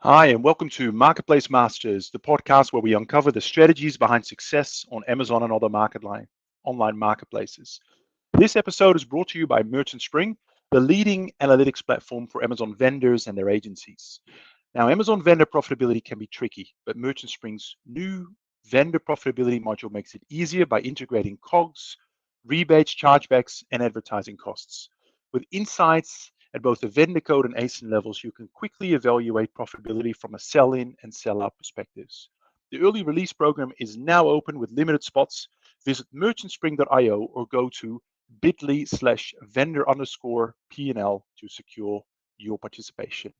Hi, and welcome to Marketplace Masters, the podcast where we uncover the strategies behind success on Amazon and other online marketplaces. This episode is brought to you by Merchant Spring, the leading analytics platform for Amazon vendors and their agencies. Now, Amazon vendor profitability can be tricky, but Merchant Spring's new vendor profitability module makes it easier by integrating COGS, rebates, chargebacks, and advertising costs. With insights at both the vendor code and ASIN levels, you can quickly evaluate profitability from a sell-in and sell-out perspectives. The early release program is now open with limited spots. Visit merchantspring.io or go to bit.ly/vendor_P&L to secure your participation.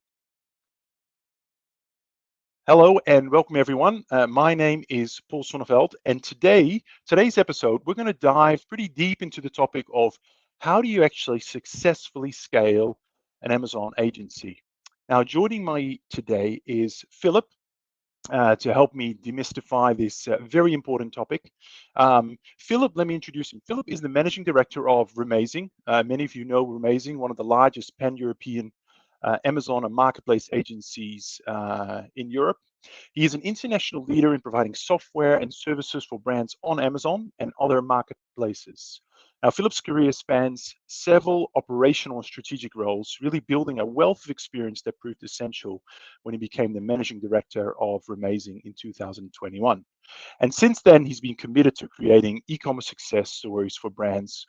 Hello and welcome everyone. My name is Paul Sonneveld, and today's episode, we're going to dive pretty deep into the topic of how do you actually successfully scale an Amazon agency. Now, joining me today is Filip to help me demystify this very important topic. Filip, let me introduce him. Filip is the Managing Director of Remazing. Many of you know Remazing, one of the largest pan-European Amazon and marketplace agencies in Europe. He is an international leader in providing software and services for brands on Amazon and other marketplaces. Now, Filip's career spans several operational and strategic roles, really building a wealth of experience that proved essential when he became the managing director of Remazing in 2021. And since then, he's been committed to creating e-commerce success stories for brands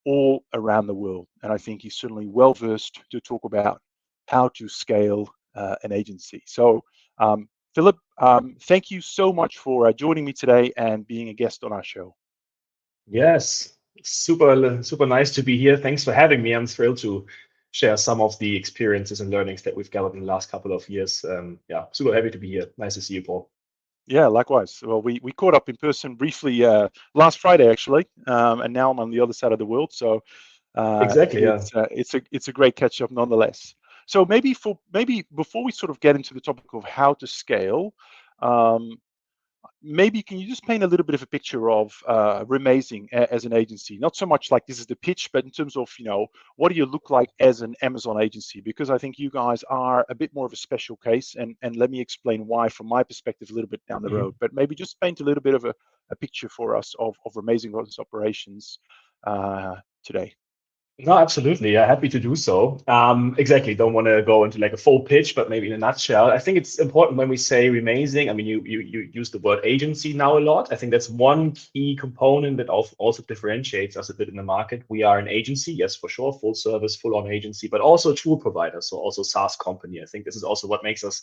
all around the world. And I think he's certainly well versed to talk about how to scale an agency. So, Filip, thank you so much for joining me today and being a guest on our show. Yes, super nice to be here. Thanks for having me. I'm thrilled to share some of the experiences and learnings that we've gathered in the last couple of years. Yeah, super happy to be here. Nice to see you, Paul. Yeah, likewise. Well, we caught up in person briefly last Friday, actually, and now I'm on the other side of the world. So Exactly, yeah. it's a great catch up nonetheless. So maybe before we sort of get into the topic of how to scale, um, maybe can you just paint a little bit of a picture of Remazing as an agency? Not so much like this is the pitch, but in terms of, what do you look like as an Amazon agency? Because I think you guys are a bit more of a special case, and let me explain why from my perspective a little bit down the road. Mhm. But maybe just paint a little bit of a picture for us of Remazing operations today. No, absolutely. Yeah, happy to do so. Exactly. Don't want to go into like a full pitch, but maybe in a nutshell, I think it's important when we say remazing. I mean, you use the word agency now a lot. I think that's one key component that also differentiates us a bit in the market. We are an agency, yes, for sure, full service, full on agency, but also a tool provider, so also SaaS company. I think this is also what makes us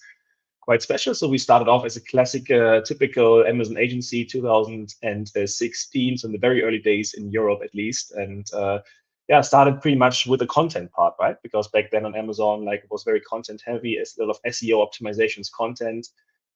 quite special. So we started off as a classic, typical Amazon agency, 2016, so in the very early days in Europe at least, and yeah, started pretty much with the content part, right? Because back then on Amazon, like it was very content heavy, a lot of SEO optimizations content.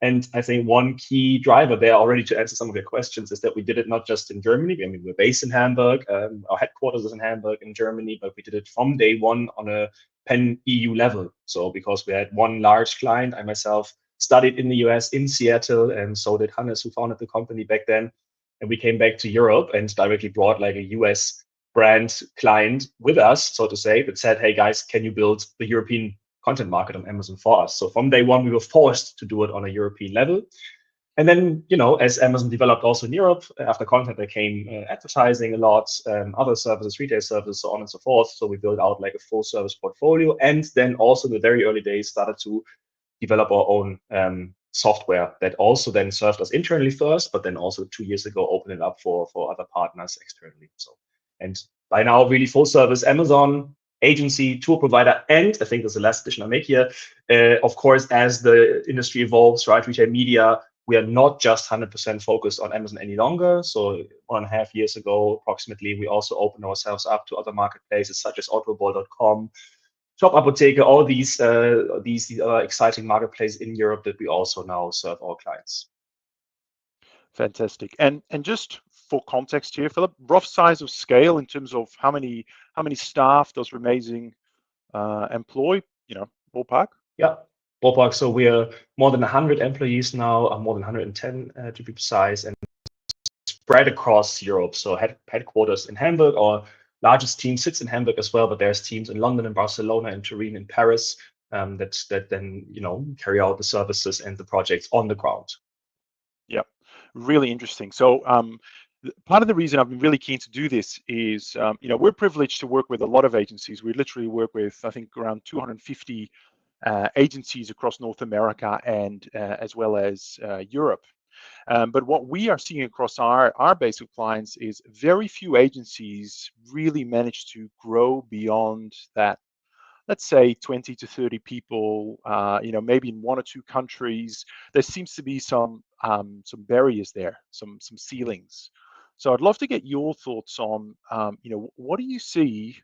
And I think one key driver there already to answer some of your questions is that we did it not just in Germany. I mean, we're based in Hamburg. Our headquarters is in Hamburg in Germany, but we did it from day one on a pan EU level. So because we had one large client, I myself studied in the US in Seattle, and so did Hannes, who founded the company back then. And we came back to Europe and directly brought like a US brand client with us, so to say, that said, hey guys, can you build the European content market on Amazon for us? So from day one, we were forced to do it on a European level. And then, as Amazon developed also in Europe, after content, there came advertising a lot, other services, retail services, so on and so forth. So we built out like a full service portfolio. And then also in the very early days started to develop our own software that also then served us internally first, but then also 2 years ago opened it up for other partners externally. So, and by now, really full service Amazon agency, tool provider, and I think there's the last addition I make here. Of course, as the industry evolves, right, retail media, we are not just 100% focused on Amazon any longer. So 1.5 years ago, approximately, we also opened ourselves up to other marketplaces such as Autoball.com, Shop Apotheke, all these exciting marketplaces in Europe that we also now serve our clients. Fantastic. And just for context here, Filip, rough size of scale in terms of how many staff does Remazing employ? Ballpark. Yeah, ballpark. So we're more than 100 employees now, more than 110 to be precise, and spread across Europe. So headquarters in Hamburg. Our largest team sits in Hamburg as well, but there's teams in London, in Barcelona, in Turin, in Paris. that then carry out the services and the projects on the ground. Yeah, really interesting. So part of the reason I've been really keen to do this is, we're privileged to work with a lot of agencies. We literally work with, I think, around 250 agencies across North America and as well as Europe. But what we are seeing across our base of clients is very few agencies really manage to grow beyond that, let's say 20 to 30 people, maybe in one or two countries. There seems to be some barriers there, some ceilings. So I'd love to get your thoughts on, what do you see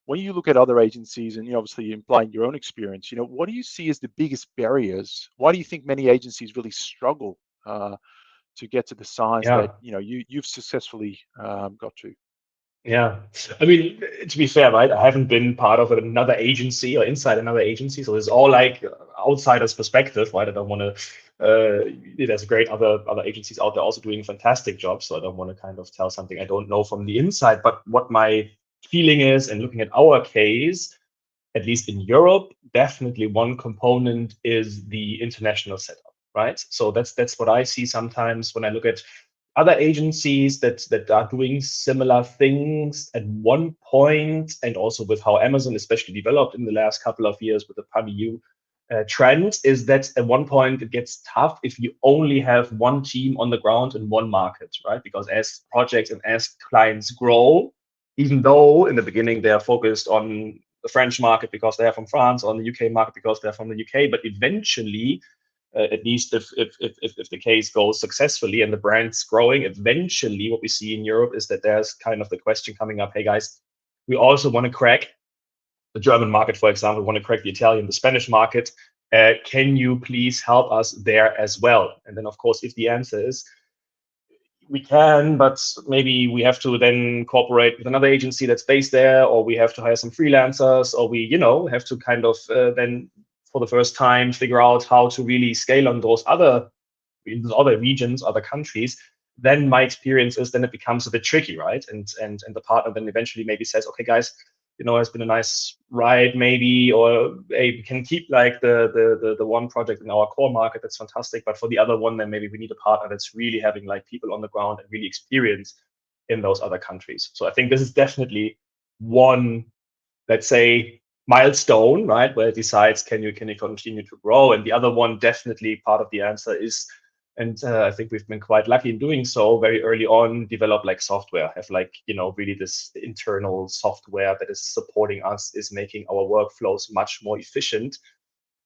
when you look at other agencies, and obviously implying your own experience. What do you see as the biggest barriers? Why do you think many agencies really struggle to get to the size that Yeah. you've successfully got to? Yeah, I mean, to be fair, right? I haven't been part of another agency or inside another agency, so it's all like outsider's perspective, right? I don't want to. There's great other agencies out there also doing fantastic jobs, so I don't want to kind of tell something I don't know from the inside. But what my feeling is, and looking at our case, at least in Europe, definitely one component is the international setup, right? So that's what I see sometimes when I look at other agencies that are doing similar things at one point, and also with how Amazon especially developed in the last couple of years with the PAMU trend, is that at one point it gets tough if you only have one team on the ground in one market, right? Because as projects and as clients grow, even though in the beginning they are focused on the French market because they are from France, or on the UK market because they're from the UK, but eventually at least if the case goes successfully and the brand's growing, eventually what we see in Europe is that there's kind of the question coming up, hey guys, we also want to crack the German market, for example, want to crack the Italian, the Spanish market. Can you please help us there as well? And then, of course, if the answer is we can, but maybe we have to then cooperate with another agency that's based there, or we have to hire some freelancers, or we, have to kind of then for the first time figure out how to really scale on those other regions, other countries. Then my experience is then it becomes a bit tricky, right? And the partner then eventually maybe says, okay, guys, it's been a nice ride, maybe, or hey, we can keep like the one project in our core market. That's fantastic. But for the other one, then maybe we need a partner that's really having like people on the ground and really experience in those other countries. So I think this is definitely one, let's say, milestone, right, where it decides can you continue to grow. And the other one, definitely part of the answer is, and I think we've been quite lucky in doing so very early on, develop like software, have like really this internal software that is supporting us, is making our workflows much more efficient.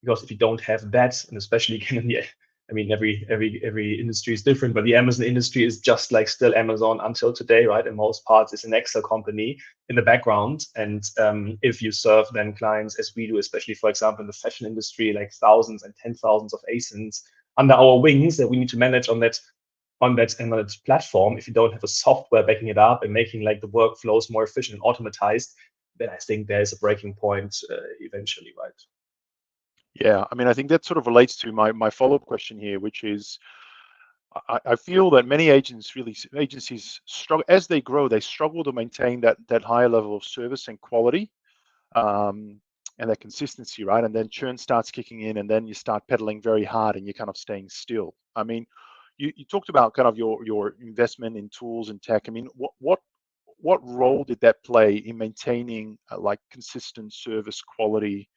Because if you don't have that, and especially in the, I mean, every industry is different, but the Amazon industry is just like still Amazon until today, right? In most parts, it's an Excel company in the background. And if you serve then clients as we do, especially for example in the fashion industry, like thousands and 10,000s of ASINs under our wings that we need to manage on that platform. If you don't have a software backing it up and making like the workflows more efficient and automatized, then I think there's a breaking point eventually, right? Yeah, I mean, I think that sort of relates to my follow-up question here, which is, I feel that many agencies struggle as they grow. They struggle to maintain that higher level of service and quality, and that consistency, right? And then churn starts kicking in, and then you start pedaling very hard, and you're kind of staying still. I mean, you talked about kind of your investment in tools and tech. I mean, what role did that play in maintaining like consistent service quality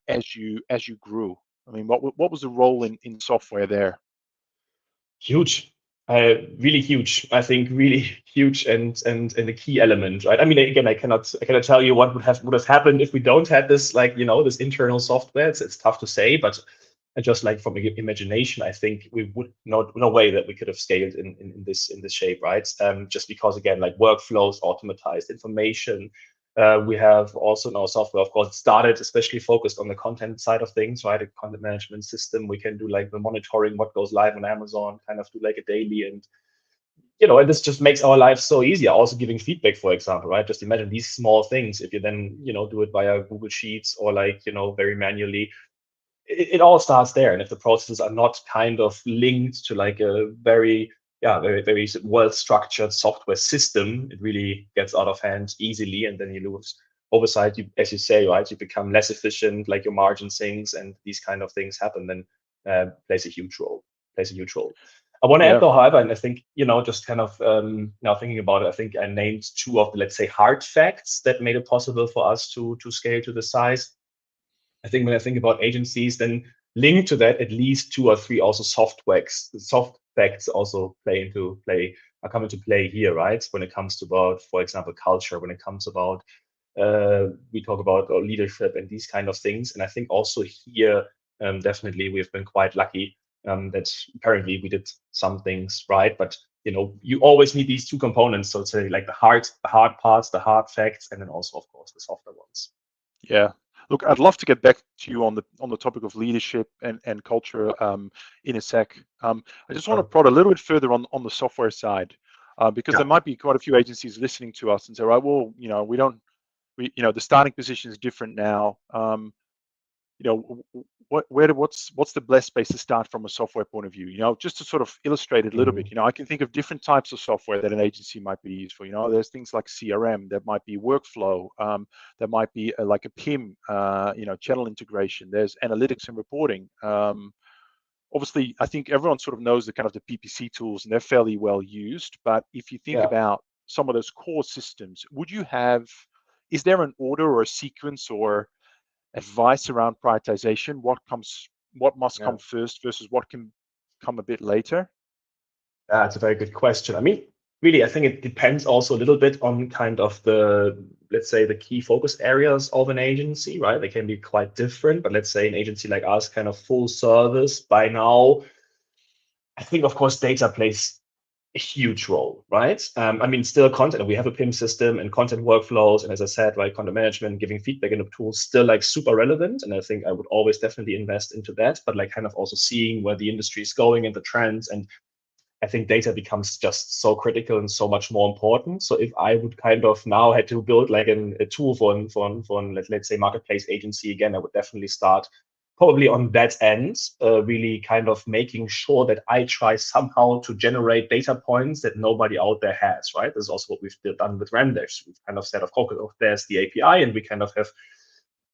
as you grew? I mean, what was the role in software there? Huge, really huge. I think really huge, and a key element, right? I mean, again, I cannot tell you what would have happened if we don't have this, like this internal software. It's tough to say, but just like from imagination, I think we would no way that we could have scaled in this shape, right? Just because again, like workflows, automatized information. We have also in our software, of course, started especially focused on the content side of things, right? A content management system. We can do like the monitoring, what goes live on Amazon, kind of do like a daily, and and this just makes our lives so easier. Also giving feedback, for example, right? Just imagine these small things. If you then do it via Google Sheets or like very manually, it all starts there. And if the processes are not kind of linked to like a very well structured software system, it really gets out of hand easily, and then you lose oversight, you, as you say, right, you become less efficient, like your margin sinks, and these kind of things happen, then plays a huge role. I want to add Yeah. though, however, and I think, just kind of now thinking about it, I think I named two of the, let's say, hard facts that made it possible for us to scale to the size. I think when I think about agencies, then linked to that, at least two or three also soft facts also come into play here, right? When it comes to about, for example, culture, when it comes about we talk about leadership and these kind of things. And I think also here, definitely we've been quite lucky that apparently we did some things right, but you always need these two components. So it's like the hard parts, the hard facts, and then also, of course, the softer ones. Yeah. Look, I'd love to get back to you on the topic of leadership and culture in a sec. I just want to prod a little bit further on the software side, because there might be quite a few agencies listening to us and say, right, well, the starting position is different now. What's the best place to start from a software point of view? Just to sort of illustrate it a little bit. I can think of different types of software that an agency might be used for. There's things like CRM, that might be workflow, that might be like a PIM, channel integration. There's analytics and reporting. Obviously, I think everyone sort of knows the kind of the PPC tools, and they're fairly well used. But if you think about some of those core systems, is there an order or a sequence or advice around prioritization? What must come first versus what can come a bit later? That's a very good question. I mean, really, I think it depends also a little bit on kind of the, let's say, the key focus areas of an agency, right? They can be quite different, but let's say an agency like us, kind of full service by now, I think, of course, data plays a huge role, right? I mean, still content, we have a PIM system and content workflows. And as I said, right, content management, giving feedback in the tools, still like super relevant. And I think I would always definitely invest into that, but like kind of also seeing where the industry is going and the trends. And I think data becomes just so critical and so much more important. So if I would kind of now had to build like a tool for let's say marketplace agency again, I would definitely start probably on that end, really kind of making sure that I try somehow to generate data points that nobody out there has, right? This is also what we've done with Remdash. We've kind of said, of course, there's the API, and we kind of have,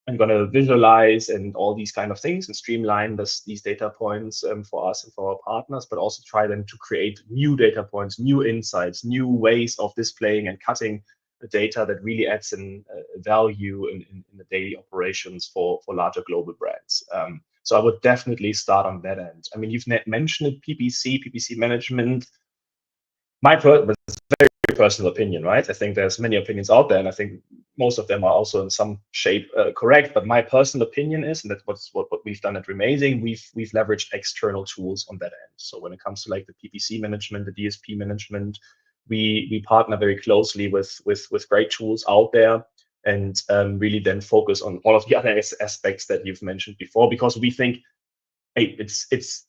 I'm going to visualize and all these kind of things and streamline these data points for us and for our partners, but also try then to create new data points, new insights, new ways of displaying and cutting the data that really adds in value in the daily operations for larger global brands. So I would definitely start on that end. I mean, you've mentioned it, PPC management. My very personal opinion, right? I think there's many opinions out there, and I think most of them are also in some shape correct. But my personal opinion is, and that's what we've done at Remazing, we've leveraged external tools on that end. So when it comes to like the PPC management, the DSP management, we partner very closely with great tools out there, and really then focus on all of the other aspects that you've mentioned before, because we think, hey, it's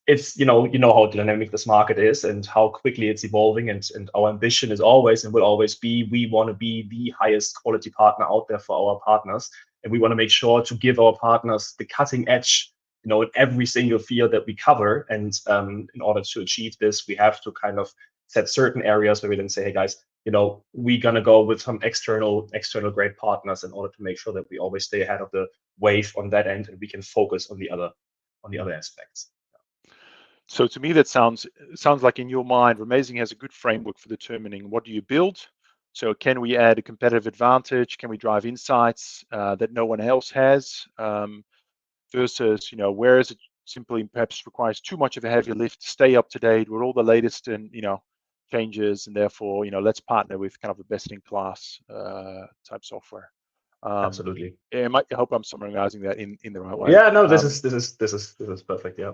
how dynamic this market is and how quickly it's evolving, and our ambition is always and will always be, we want to be the highest quality partner out there for our partners, and we want to make sure to give our partners the cutting edge, in every single field that we cover. And in order to achieve this, we have to kind of set certain areas where we then say, hey guys, we're gonna go with some external great partners in order to make sure that we always stay ahead of the wave on that end, and we can focus on the other aspects. So to me, that sounds like in your mind, Remazing has a good framework for determining what do you build. So can we add a competitive advantage? Can we drive insights that no one else has? Versus, where is it simply perhaps requires too much of a heavy lift to stay up to date with all the latest and changes, and therefore let's partner with kind of a best in class type software. Absolutely. I hope I'm summarizing that in the right way. Yeah, no, this is perfect. Yeah.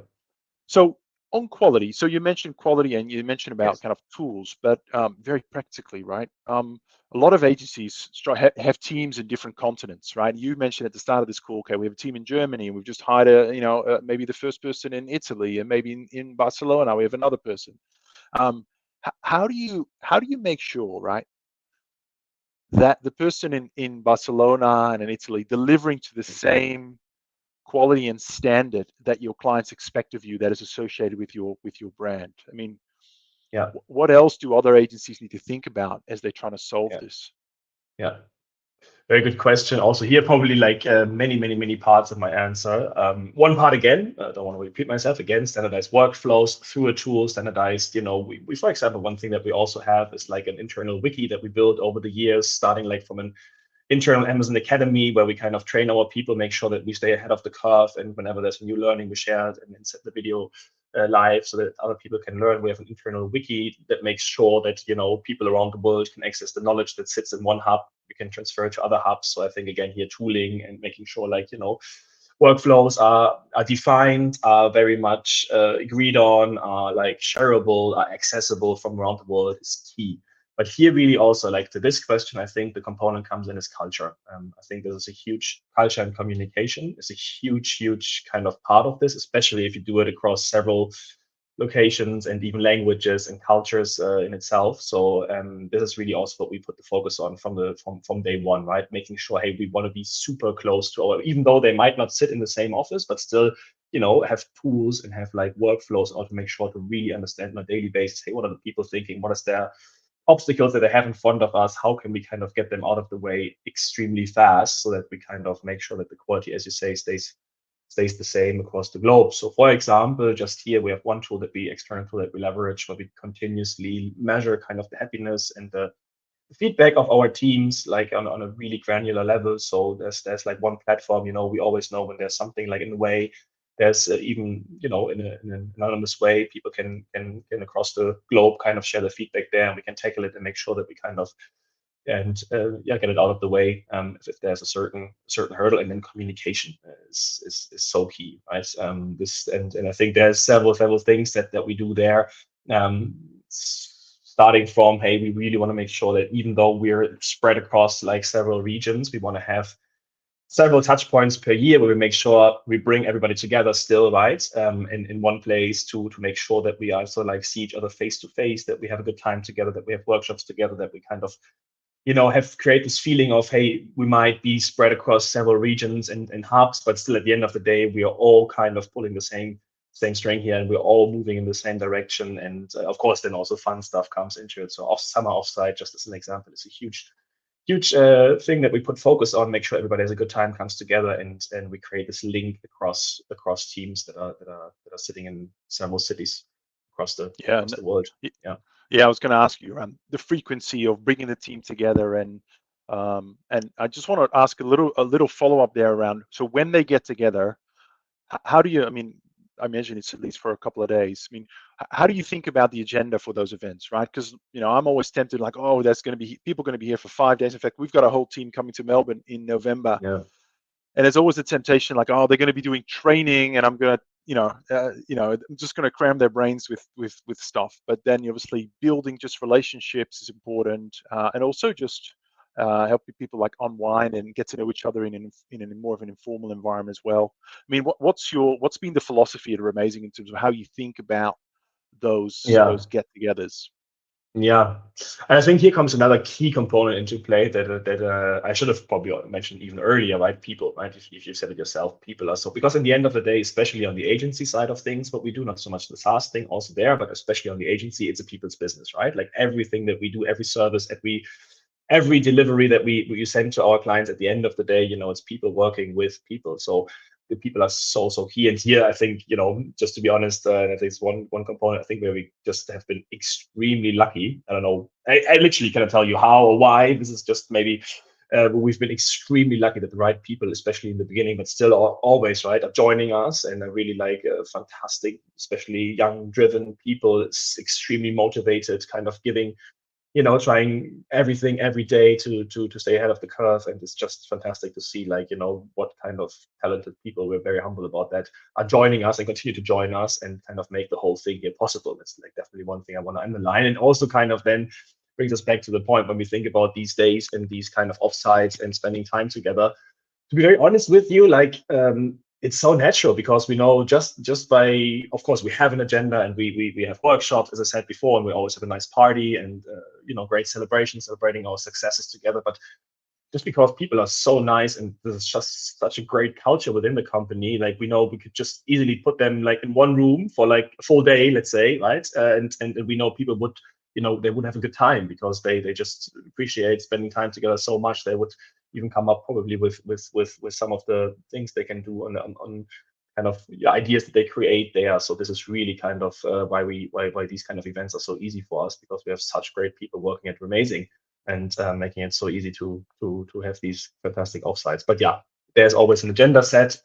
So on quality, so you mentioned quality and you mentioned about kind of tools, but very practically, right? A lot of agencies have teams in different continents, right? You mentioned at the start of this call, okay, we have a team in Germany, and we've just hired maybe the first person in Italy, and maybe in Barcelona we have another person. How do you make sure, right, that the person in Barcelona and in Italy delivering to the same quality and standard that your clients expect of you that is associated with your brand? I mean, what else do other agencies need to think about as they're trying to solve this? Yeah. Very good question. Also here, probably like many parts of my answer. One part again, I don't want to repeat myself again, standardized workflows through a tool, standardized, we, for example, one thing that we also have is like an internal wiki that we built over the years, starting like from an internal Amazon Academy where we kind of train our people, make sure that we stay ahead of the curve. And whenever there's a new learning, we share it and then set the video live so that other people can learn. We have an internal wiki that makes sure that, people around the world can access the knowledge that sits in one hub. We can transfer it to other hubs. So I think, again, here tooling and making sure like, workflows are defined, are very much agreed on, are like shareable, are accessible from around the world is key. But here really also like to this question, I think the component comes in is culture. I think this is a huge culture and communication is a huge kind of part of this, especially if you do it across several locations and even languages and cultures in itself. So this is really also what we put the focus on from day one, right? Making sure, hey, we want to be super close to our, even though they might not sit in the same office, but still, have tools and have like workflows or to make sure to really understand on a daily basis, hey, what are the people thinking? What is their obstacles that they have in front of us? How can we kind of get them out of the way extremely fast so that we kind of make sure that the quality, as you say, stays the same across the globe. So for example, just here we have one tool external tool that we leverage where we continuously measure kind of the happiness and the feedback of our teams like on a really granular level. So there's like one platform, we always know when there's something like in the way. There's even, in an anonymous way, people can across the globe kind of share the feedback there, and we can tackle it and make sure that we kind of get it out of the way if there's a certain hurdle. And then communication is so key, right? This and I think there's several things that we do there, starting from, hey, we really want to make sure that even though we're spread across like several regions, we want to have several touch points per year where we make sure we bring everybody together still, right? In one place to make sure that we also like see each other face to face, that we have a good time together, that we have workshops together, that we kind of have create this feeling of, hey, we might be spread across several regions and hubs, but still at the end of the day, we are all kind of pulling the same string here, and we're all moving in the same direction. And of course, then also fun stuff comes into it. So summer offsite, just as an example, is a huge thing that we put focus on, make sure everybody has a good time, comes together, and we create this link across teams that are sitting in several cities across the world. Yeah. Yeah, I was going to ask you the frequency of bringing the team together, and I just want to ask a little follow up there around. So when they get together, how do you? I mean, I imagine it's at least for a couple of days. I mean, how do you think about the agenda for those events, right? Because I'm always tempted, like, oh, there's going to be people going to be here for 5 days. In fact, we've got a whole team coming to Melbourne in November. Yeah. And there's always a temptation, like, oh, they're going to be doing training, and I'm going to, I'm just going to cram their brains with stuff. But then, obviously, building just relationships is important, and also just helping people like unwind and get to know each other in a more of an informal environment as well. I mean, what's been the philosophy at Remazing in terms of how you think about those get-togethers? Yeah, and I think here comes another key component into play that I should have probably mentioned even earlier, right? People, right? If you said it yourself, people are so, because in the end of the day, especially on the agency side of things, what we do, not so much the SaaS thing, also there, but especially on the agency, it's a people's business, right? Like everything that we do, every service, every delivery that we send to our clients, at the end of the day, it's people working with people. So the people are so key. And here, I think, just to be honest, I think it's one component, I think, where we just have been extremely lucky. I don't know, I literally cannot tell you how or why. This is just maybe, but we've been extremely lucky that the right people, especially in the beginning, but still always, right, are joining us. And I really like fantastic, especially young, driven people. It's extremely motivated, kind of giving, trying everything every day to stay ahead of the curve. And it's just fantastic to see, like, what kind of talented people, we're very humble about that, are joining us and continue to join us and kind of make the whole thing here possible. That's like definitely one thing I want to underline. And also kind of then brings us back to the point when we think about these days and these kind of offsites and spending time together. To be very honest with you, like, it's so natural, because we know just by, of course, we have an agenda, and we have workshops, as I said before, and we always have a nice party and great celebration, celebrating our successes together. But just because people are so nice, and there's just such a great culture within the company, like, we know we could just easily put them like in one room for like a full day, let's say, right? And we know people would, they would have a good time, because they just appreciate spending time together so much. They would even come up probably with some of the things they can do on kind of ideas that they create there. So this is really kind of why these kind of events are so easy for us, because we have such great people working at Remazing, and making it so easy to have these fantastic offsites. But yeah, there's always an agenda set.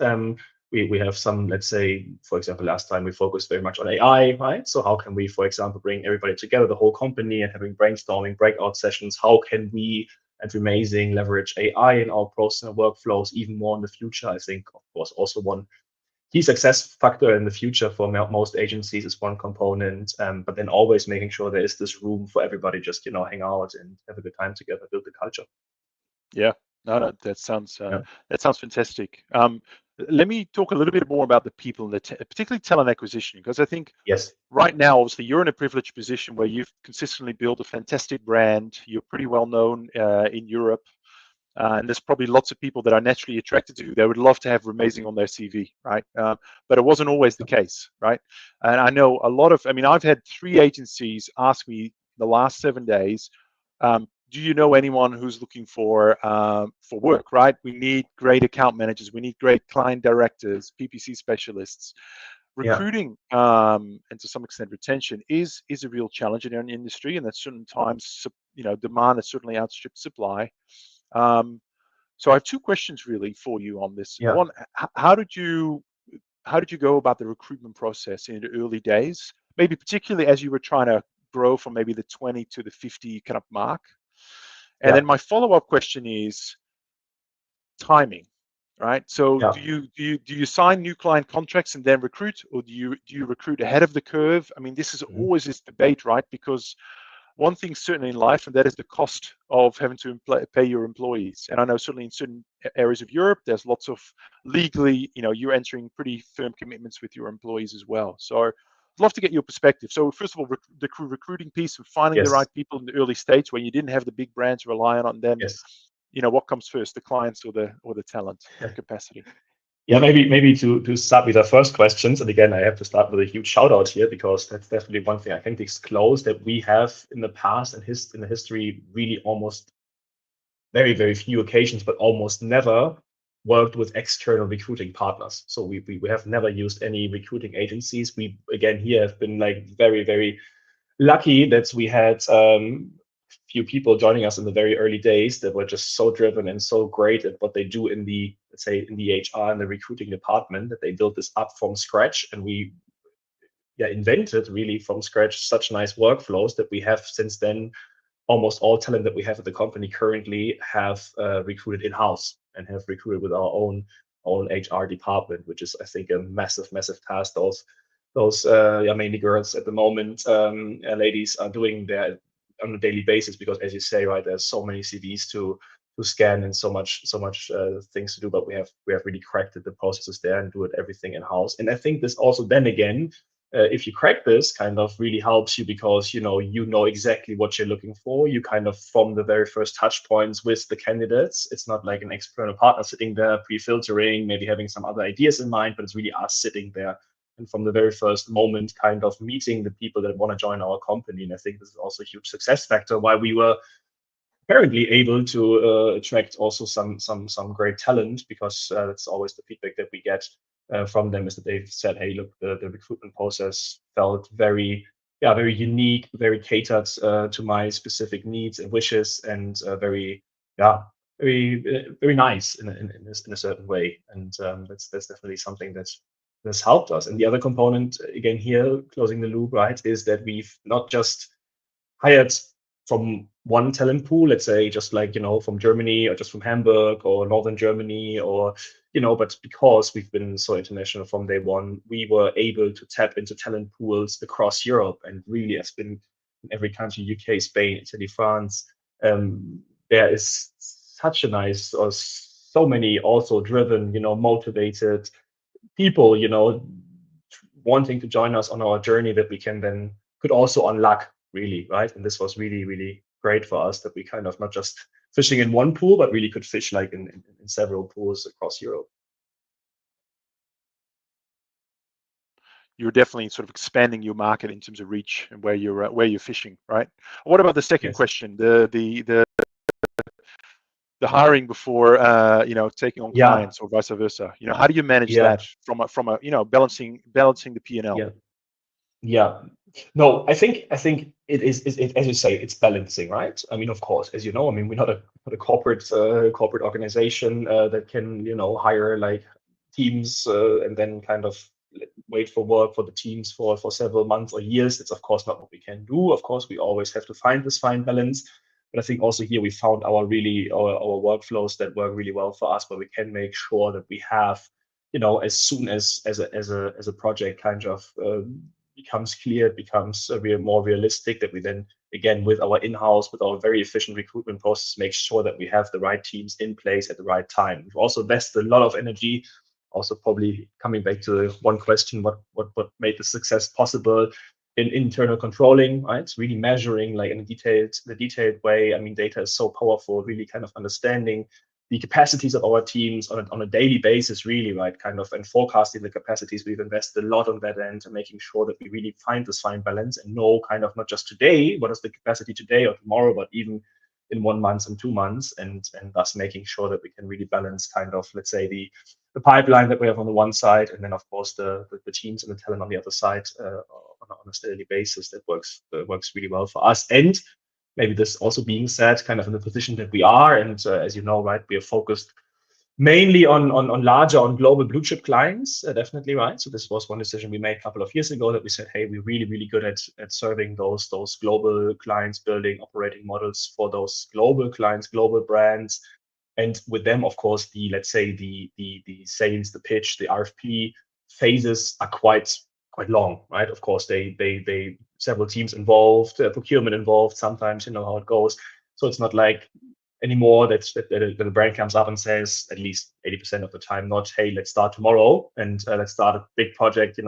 We have some, let's say, for example, last time we focused very much on AI, right? So how can we, for example, bring everybody together, the whole company, and having brainstorming, breakout sessions? How can we at Remazing leverage AI in our process and workflows even more in the future? I think, of course, also one key success factor in the future for most agencies is one component, but then always making sure there is this room for everybody just, hang out and have a good time together, build the culture. Yeah, no, that sounds fantastic. Let me talk a little bit more about the people, and particularly talent acquisition, because I think Yes. right now, obviously, you're in a privileged position where you've consistently built a fantastic brand. You're pretty well known in Europe. And there's probably lots of people that are naturally attracted to you. They would love to have Remazing on their CV, right? But it wasn't always the case, right? And I know I've had 3 agencies ask me the last 7 days, do you know anyone who's looking for work, right? We need great account managers. We need great client directors, PPC specialists. Yeah. Recruiting and to some extent retention is a real challenge in our industry, and that certain times, demand has certainly outstripped supply. So I have 2 questions really for you on this. Yeah. One, how did you go about the recruitment process in the early days? Maybe particularly as you were trying to grow from maybe the 20 to the 50 kind of mark. And Yeah. then my follow-up question is timing, right? So Yeah. do you sign new client contracts and then recruit, or do you recruit ahead of the curve? I mean, this is Mhm. always this debate, right? Because one thing certainly in life, and that is the cost of having to pay your employees. And I know certainly in certain areas of Europe, there's lots of legally, you're entering pretty firm commitments with your employees as well. So I'd love to get your perspective. So first of all, the recruiting piece of finding the Yes. right people in the early stage when you didn't have the big brands to rely on, and then, Yes. what comes first, the clients or the talent capacity? Yeah, maybe to start with the first questions, and again, I have to start with a huge shout out here, because that's definitely one thing I can disclose, that we have in the past and in the history really almost very, very few occasions, but almost never worked with external recruiting partners. So we have never used any recruiting agencies. We, again, here have been like very, very lucky that we had few people joining us in the very early days that were just so driven and so great at what they do in the, let's say, in the HR and the recruiting department, that they built this up from scratch, and we invented really from scratch such nice workflows that we have since then. Almost all talent that we have at the company currently have recruited in-house and have recruited with our own HR department, which is, I think, a massive task. Those mainly girls at the moment, ladies, are doing there on a daily basis, because, as you say, right, there's so many CVs to scan and so much things to do, but we have really cracked the processes there and do it everything in-house. And I think this also, then again, if you crack this, kind of really helps you, because you know exactly what you're looking for. You kind of, from the very first touch points with the candidates, it's not like an external partner sitting there pre-filtering, maybe having some other ideas in mind, but it's really us sitting there, and from the very first moment kind of meeting the people that want to join our company. And I think this is also a huge success factor why we were apparently able to attract also some great talent, because that's always the feedback that we get from them, is that they've said, hey, look, the recruitment process felt very unique, very catered to my specific needs and wishes, and very very nice in a certain way. And that's definitely something that's helped us. And the other component, again, here closing the loop, right, is that we've not just hired from one talent pool, let's say, just like, from Germany, or just from Hamburg or Northern Germany, or, but because we've been so international from day one, we were able to tap into talent pools across Europe, and really has been in every country, UK, Spain, Italy, France. There is such a nice, or so many also driven, motivated people, wanting to join us on our journey, that we could also unlock, really, right? And this was really, really great for us, that we kind of not just fishing in one pool, but really could fish like in several pools across Europe. You're definitely sort of expanding your market in terms of reach and where you're fishing, right? What about the second Yes. question? The the hiring before taking on Yeah, clients or vice versa. How do you manage that yeah, from a balancing the P&L? yeah. Yeah. No, I think it, as you say, it's balancing, right? I mean, of course, as you know, I mean, we're not a corporate organization that can, hire like teams and then kind of wait for work for the teams for several months or years. It's of course not what we can do. Of course, we always have to find this fine balance. But I think also here we found our workflows that work really well for us, where we can make sure that we have, as soon as a project kind of becomes clear, it becomes more realistic, that we then, again, with our in-house, with our very efficient recruitment process, make sure that we have the right teams in place at the right time. We've also invested a lot of energy, also probably coming back to one question, what made the success possible, in internal controlling, right? It's really measuring like in the detailed way. I mean, data is so powerful, really kind of understanding the capacities of our teams on a daily basis, really, right? Kind of, and forecasting the capacities. We've invested a lot on that end and making sure that we really find this fine balance and know kind of not just today, what is the capacity today or tomorrow, but even in 1 month and 2 months, and thus making sure that we can really balance kind of, let's say, the pipeline that we have on the one side, and then of course the teams and the talent on the other side, on a steady basis. That works really well for us. And maybe this also being said, kind of in the position that we are, and as you know, right, we are focused mainly on larger, on global blue chip clients, definitely, right. So this was one decision we made a couple of years ago, that we said, hey, we're really good at serving those global clients, building operating models for those global clients, global brands. And with them, of course, let's say the sales, the pitch, the RFP phases are quite long, right? Of course, they several teams involved, procurement involved. Sometimes, you know how it goes. So it's not like anymore that a brand comes up and says, at least 80% of the time, not, hey, let's start tomorrow and let's start a big project,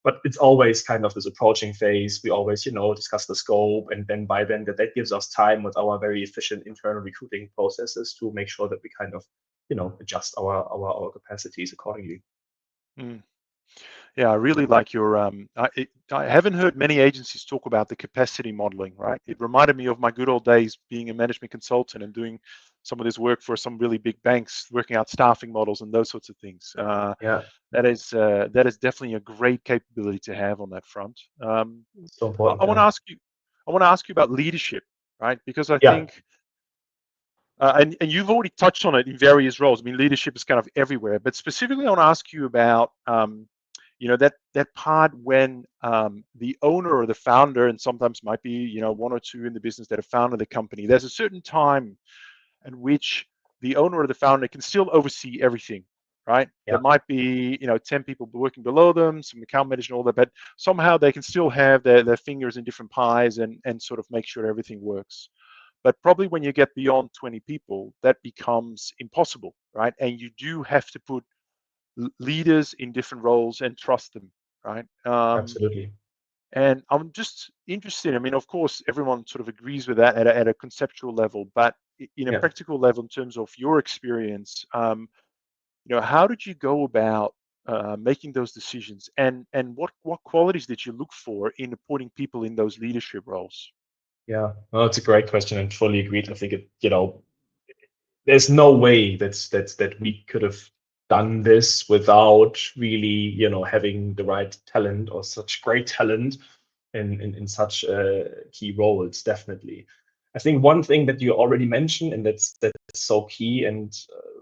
But it's always kind of this approaching phase. We always, discuss the scope, and then by then that gives us time with our very efficient internal recruiting processes to make sure that we kind of, adjust our capacities accordingly. Mm. Yeah, I really like your. I haven't heard many agencies talk about the capacity modeling, right? It reminded me of my good old days being a management consultant and doing some of this work for some really big banks, working out staffing models and those sorts of things. Yeah, That is definitely a great capability to have on that front. so I, important. I want Yeah, to ask you. I want to ask you about leadership, right? Because I yeah, think and you've already touched on it in various roles. I mean, leadership is kind of everywhere, but specifically, I want to ask you about, that part when the owner or the founder, and sometimes might be, one or two in the business that have founded the company. There's a certain time at which the owner or the founder can still oversee everything, right? There yeah, might be, 10 people working below them, some account managers and all that, but somehow they can still have their fingers in different pies and sort of make sure everything works. But probably when you get beyond 20 people, that becomes impossible, right? And you do have to put leaders in different roles and trust them, right? absolutely. And I'm just interested. I mean, of course, everyone sort of agrees with that at a conceptual level, but in a Yeah. practical level, in terms of your experience, how did you go about making those decisions, and what qualities did you look for in appointing people in those leadership roles? Yeah, well, it's a great question and fully agreed. I think there's no way that we could have done this without really, having the right talent or such great talent in such key roles, definitely. I think one thing that you already mentioned, and that's so key and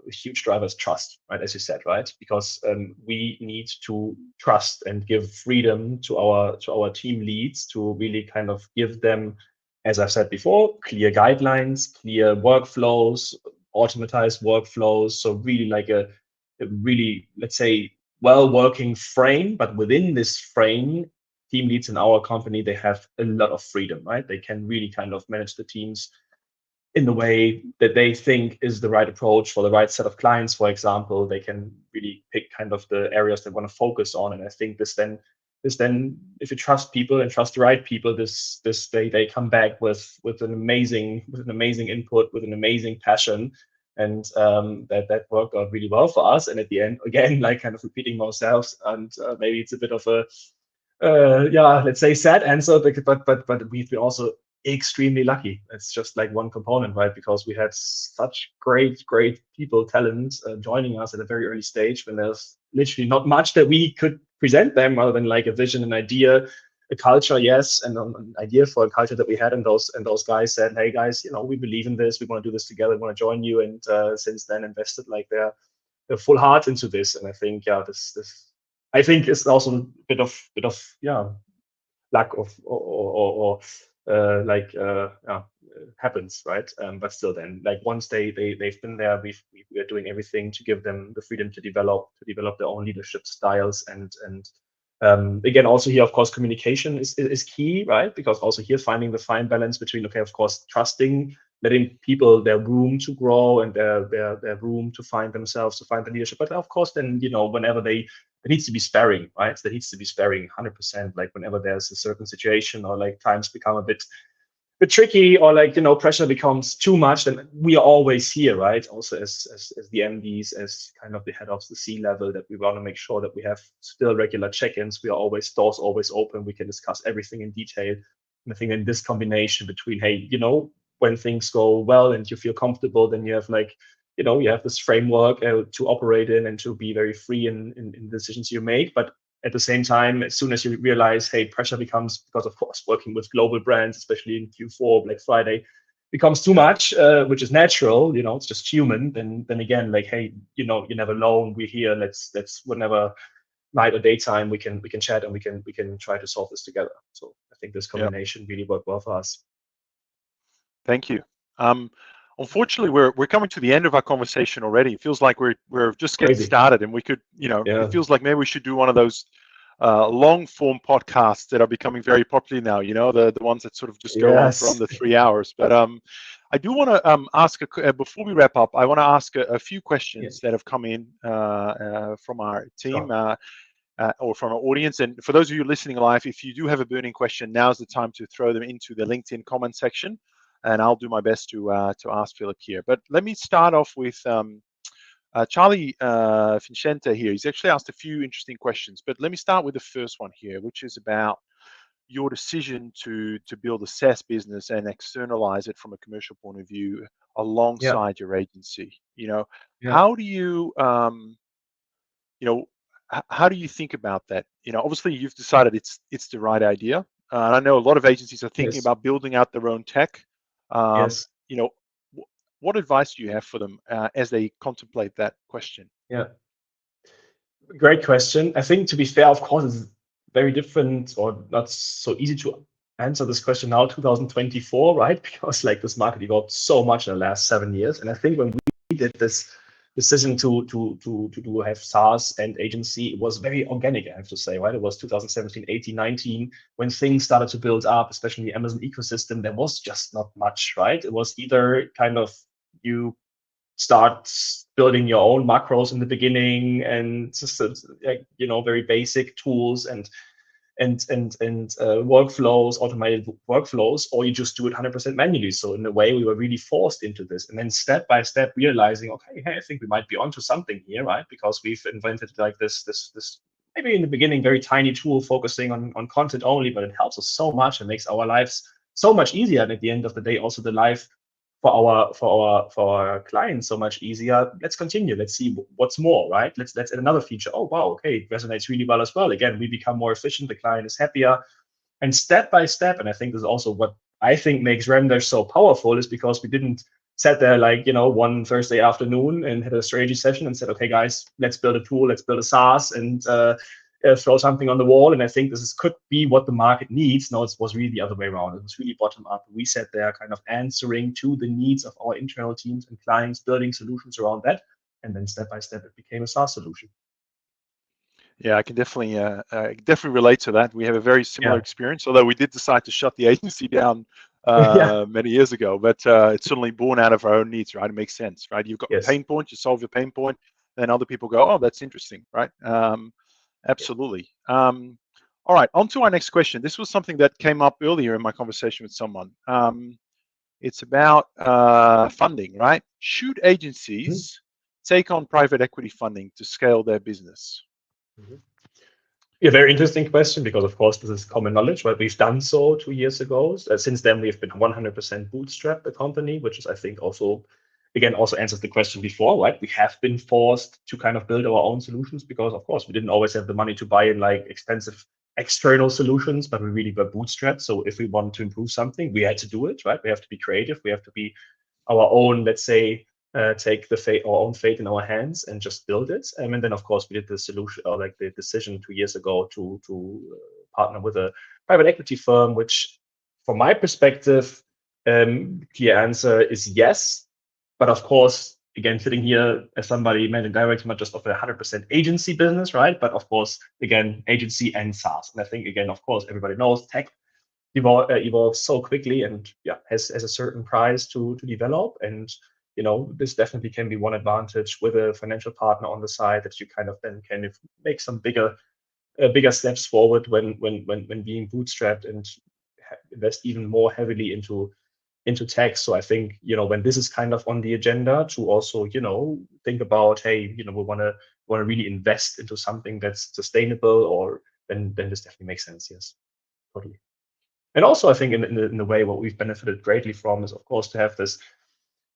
a huge driver, is trust, right? As you said, right? Because we need to trust and give freedom to our team leads, to really kind of give them, as I've said before, clear guidelines, clear workflows, automatized workflows. So really like a really, let's say, well working frame. But within this frame, team leads in our company, they have a lot of freedom, right? They can really kind of manage the teams in the way that they think is the right approach for the right set of clients. For example, they can really pick kind of the areas they want to focus on. And I think this then, if you trust people and trust the right people, they come back with an amazing input, with an amazing passion. And that worked out really well for us. And at the end, again, like kind of repeating ourselves, and maybe it's a bit of a yeah, let's say sad answer, but we've been also extremely lucky. It's just like one component, right? Because we had such great people, talent joining us at a very early stage when there's literally not much that we could present them other than like a vision, an idea, a culture, yes, and an idea for a culture that we had. And those guys said, hey guys, we believe in this. We want to do this together. We want to join you. And since then, invested like their full heart into this. And I think, yeah, this I think is also a bit of yeah, lack of or like yeah, happens, right? But still, then like once they've been there, we are doing everything to give them the freedom to develop their own leadership styles. And again, also here, of course, communication is key, right? Because also here, finding the fine balance between, okay, of course, trusting, letting people their room to grow and their room to find themselves, to find the leadership. But of course, then whenever there needs to be sparring, right? There needs to be sparring 100%. Like whenever there's a certain situation or like times become a bit tricky, or like pressure becomes too much, then we are always here, right? Also as the MDs, as kind of the head of the C level, that we want to make sure that we have still regular check-ins. We are always, doors always open. We can discuss everything in detail. And I think in this combination between, hey, when things go well and you feel comfortable, then you have like, you have this framework to operate in and to be very free in decisions you make. But at the same time, as soon as you realize, hey, pressure becomes, because of course working with global brands, especially in Q4, Black Friday, becomes too much, which is natural, it's just human. Then again, like, hey, you're never alone. We're here. Let's whenever night or daytime we can chat, and we can try to solve this together. So I think this combination really worked well for us. Thank you. Unfortunately, we're coming to the end of our conversation already. It feels like we're just getting started, and we could, it feels like maybe we should do one of those long form podcasts that are becoming very popular now. The ones that sort of just go on for under 3 hours. But I do want to ask before we wrap up. I want to ask a few questions that have come in from our team. Or from our audience. And for those of you listening live, if you do have a burning question, now's the time to throw them into the LinkedIn comment section, and I'll do my best to ask Filip here. But let me start off with Charlie Vincente here. He's actually asked a few interesting questions, but let me start with the first one here, which is about your decision to build a SaaS business and externalize it from a commercial point of view alongside your agency. How do you how do you think about that? Obviously you've decided it's the right idea. And I know a lot of agencies are thinking about building out their own tech. What advice do you have for them as they contemplate that question? Great question. I think, to be fair, of course, it's very different or not so easy to answer this question now, 2024, right? Because like this market evolved so much in the last 7 years. And I think when we did this decision to have SaaS and agency, it was very organic, I have to say, right? It was 2017, 18, 19, when things started to build up, especially in the Amazon ecosystem. There was just not much, right? It was either kind of you start building your own macros in the beginning, and just very basic tools and workflows, automated workflows, or you just do it 100% manually. So in a way, we were really forced into this, and then step by step realizing, okay, hey, I think we might be onto something here, right? Because we've invented like this maybe in the beginning very tiny tool focusing on content only, but it helps us so much and makes our lives so much easier. And at the end of the day, also the life for our clients so much easier. Let's continue. Let's see what's more, right? Let's add another feature. Oh wow, okay, it resonates really well as well. Again, we become more efficient. The client is happier, and step by step. And I think this is also what I think makes Remdash so powerful, is because we didn't sat there like one Thursday afternoon and had a strategy session and said, okay, guys, let's build a tool, let's build a SaaS, and throw something on the wall. And I think this could be what the market needs. No, it was really the other way around. It was really bottom up. We sat there kind of answering to the needs of our internal teams and clients, building solutions around that. And then step by step, it became a SaaS solution. Yeah, I can definitely relate to that. We have a very similar experience, although we did decide to shut the agency down many years ago. But it's certainly born out of our own needs, right? It makes sense, right? You've got a pain point, you solve your pain point, then other people go, oh, that's interesting, right? Absolutely. All right, on to our next question. This was something that came up earlier in my conversation with someone. It's about funding, right? Should agencies take on private equity funding to scale their business? Yeah, very interesting question, because of course this is common knowledge, but we've done so 2 years ago. Since then, we've been 100% bootstrapped the company, which is, I think, also, again, also answers the question before, right? We have been forced to kind of build our own solutions because, of course, we didn't always have the money to buy in like expensive external solutions, but we really were bootstrapped. So if we want to improve something, we had to do it, right? We have to be creative. We have to be our own, let's say, take our own fate in our hands and just build it. And then, of course, we did the solution, or like the decision 2 years ago to partner with a private equity firm, which, from my perspective, clear answer is yes. But of course, again, sitting here as somebody managing director, not just of a 100% agency business, right? But of course, again, agency and SaaS. And I think, again, of course, everybody knows tech evolves so quickly, and yeah, has a certain price to develop. And this definitely can be one advantage with a financial partner on the side, that you kind of then can make some bigger steps forward when being bootstrapped, and invest even more heavily into tech. So I think when this is kind of on the agenda, to also think about, hey, we want to really invest into something that's sustainable, or then this definitely makes sense. Yes, totally. And also, I think in the way, what we've benefited greatly from is, of course, to have this.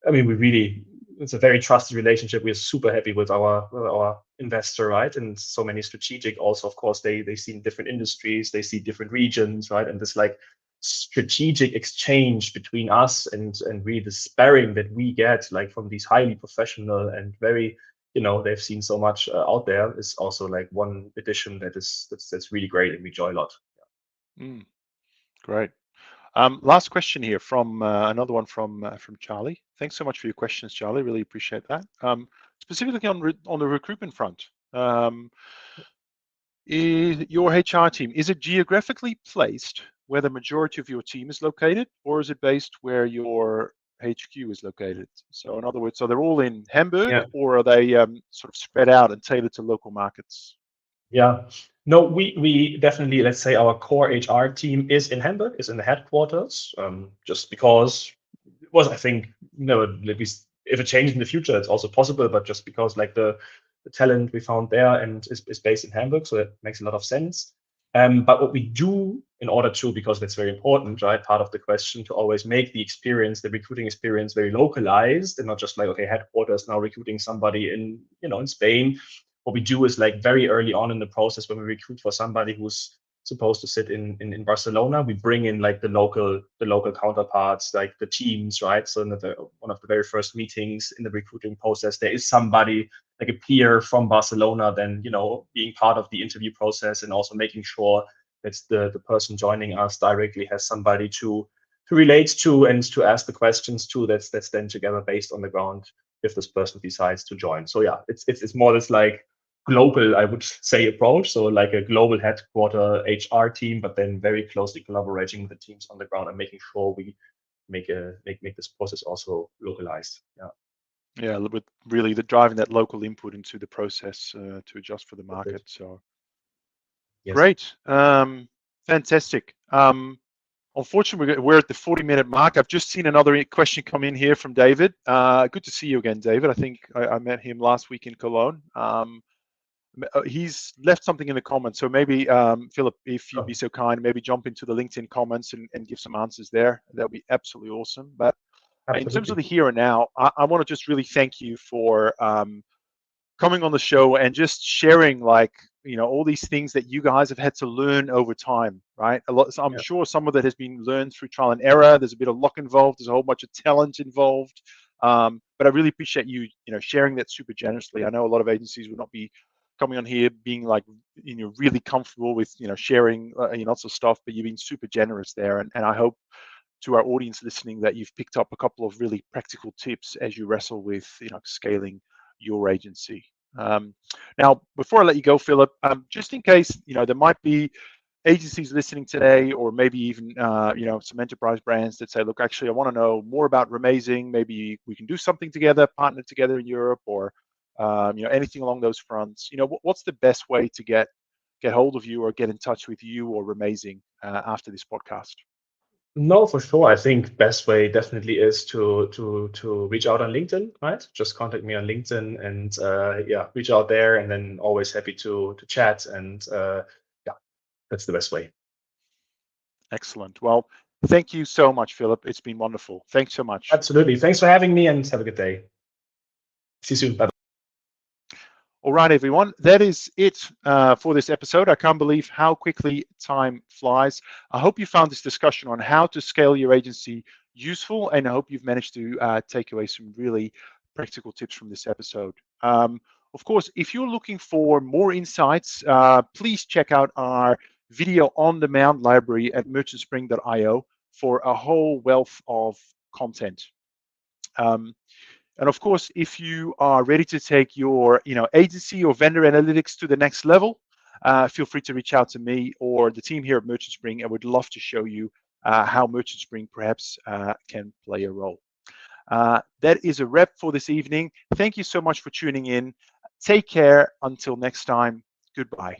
I mean, it's a very trusted relationship. We're super happy with our investor, right? And so many strategic also, of course, they see in different industries, they see different regions, right? And this like strategic exchange between us and really the sparring that we get, like from these highly professional and very, they've seen so much out there, is also like one addition that's really great, and we enjoy a lot. Mm, great. Last question here from another one from Charlie. Thanks so much for your questions, Charlie. Really appreciate that. Specifically on the recruitment front, is your HR team, is it geographically placed where the majority of your team is located, or is it based where your HQ is located? So in other words, are they all in Hamburg, Yeah. or are they sort of spread out and tailored to local markets? Yeah. No, we definitely, let's say, our core HR team is in Hamburg, is in the headquarters, just because it was, I think, at least if it changes in the future, it's also possible, but just because like the talent we found there and is based in Hamburg, so that makes a lot of sense. But what we do in order to, because that's very important, right? Part of the question, to always make the recruiting experience very localized, and not just like, okay, headquarters now recruiting somebody in Spain. What we do is, like, very early on in the process, when we recruit for somebody who's supposed to sit in Barcelona, we bring in like the local counterparts, like the teams, right? So in one of the very first meetings in the recruiting process, there is somebody like a peer from Barcelona, then being part of the interview process, and also making sure that the person joining us directly has somebody to relate to and to ask the questions to, that's then together based on the ground, if this person decides to join. So yeah, it's more this like global, I would say, approach. So like a global headquarter HR team, but then very closely collaborating with the teams on the ground, and making sure we make this process also localized. Yeah. Yeah, with really driving that local input into the process to adjust for the market. Perfect. So Yes. great, fantastic. Unfortunately, we're at the 40-minute mark. I've just seen another question come in here from David. Good to see you again, David. I think I met him last week in Cologne. He's left something in the comments, so maybe Filip, if you'd be so kind, maybe jump into the LinkedIn comments and give some answers there. That would be absolutely awesome. But in terms of Absolutely. the here and now, I want to just really thank you for coming on the show and just sharing, like, all these things that you guys have had to learn over time, right? A lot. So I'm Yeah. sure some of that has been learned through trial and error. There's a bit of luck involved. There's a whole bunch of talent involved. But I really appreciate you, sharing that super generously. I know a lot of agencies would not be coming on here being like, really comfortable with, sharing, lots of stuff, but you've been super generous there. And I hope to our audience listening that you've picked up a couple of really practical tips as you wrestle with, scaling your agency. Now, before I let you go, Filip, just in case, there might be agencies listening today, or maybe even, some enterprise brands that say, look, actually, I want to know more about Remazing. Maybe we can do something together, partner together in Europe, or, anything along those fronts. What's the best way to get hold of you or get in touch with you or Remazing after this podcast? No, for sure. I think best way definitely is to reach out on LinkedIn, right? Just contact me on LinkedIn, and yeah, reach out there, and then always happy to chat and That's the best way. Excellent. Well, thank you so much, Filip. It's been wonderful. Thanks so much. Absolutely. Thanks for having me, and have a good day. See you soon. Bye. All right, everyone, that is it for this episode. I can't believe how quickly time flies. I hope you found this discussion on how to scale your agency useful, and I hope you've managed to take away some really practical tips from this episode. Of course, if you're looking for more insights, please check out our video on demand library at merchantspring.io for a whole wealth of content. And of course, if you are ready to take your agency or vendor analytics to the next level, feel free to reach out to me or the team here at Merchant Spring. I would love to show you how Merchant Spring perhaps can play a role. That is a wrap for this evening. Thank you so much for tuning in. Take care. Until next time, goodbye.